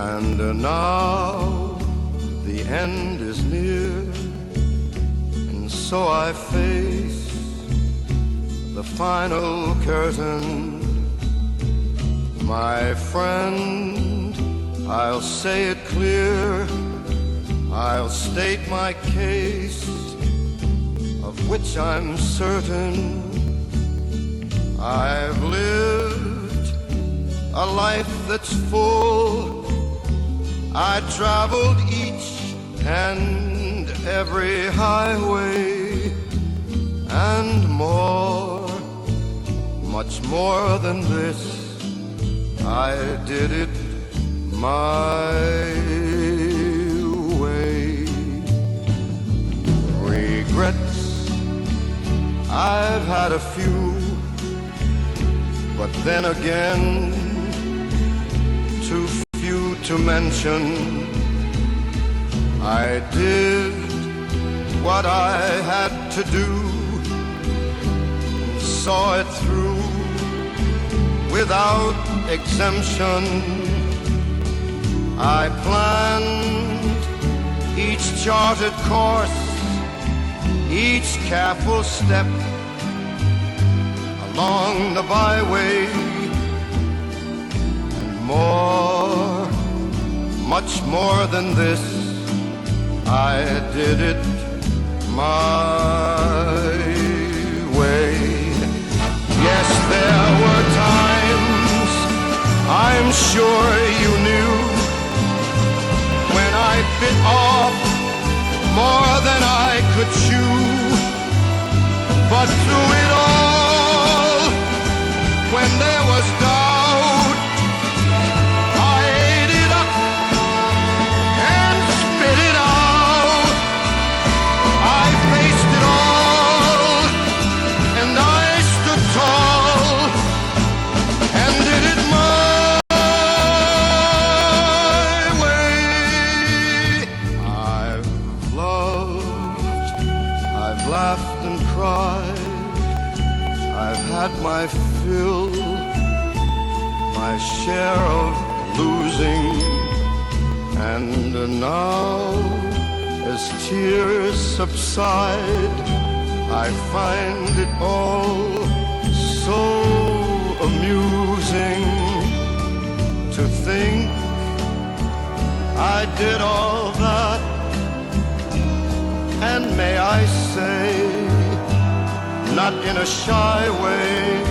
And now the end is near, and so I face the final curtain. My friend, I'll say it clear, I'll state my case, of which I'm certain. I've lived a life that's full. I traveled each and every highway, and more, much more than this, I did it my way. Regrets, I've had a few, but then again, too few to mention. I did what I had to do, saw it through without exemption. I planned each charted course, each careful step along the byway, and more, much more than this, I did it my way. Yes, there were times, I'm sure you knew, when I bit off more than I could chew. But through it all, when there was doubt, I ate it up and spit it out. I faced it all, and I stood tall, and did it my way. I've loved, I've laughed and cried, I've had my fill, my share of losing, and now, as tears subside, I find it all so amusing to think I did all that, and may I say, not in a shy way,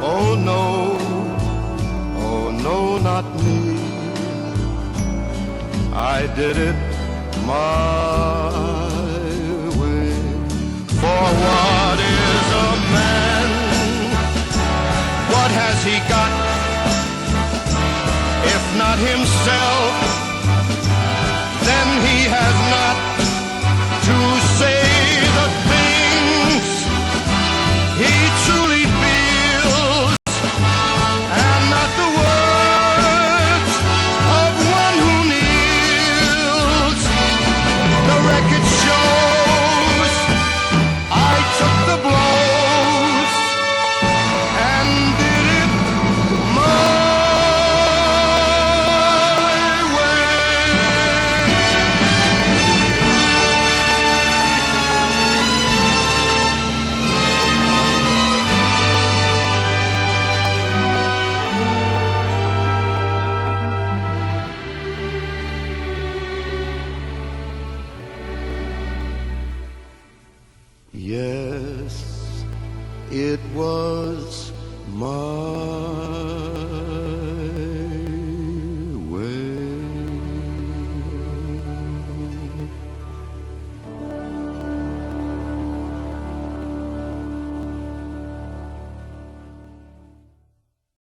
oh no, not me. I did it my way. For what is a man? What has he got, if not himself? Then he has not to say the things he truly feels, and not the words of one who kneels. The record shows I took the blows and did it my way. Yes, it was my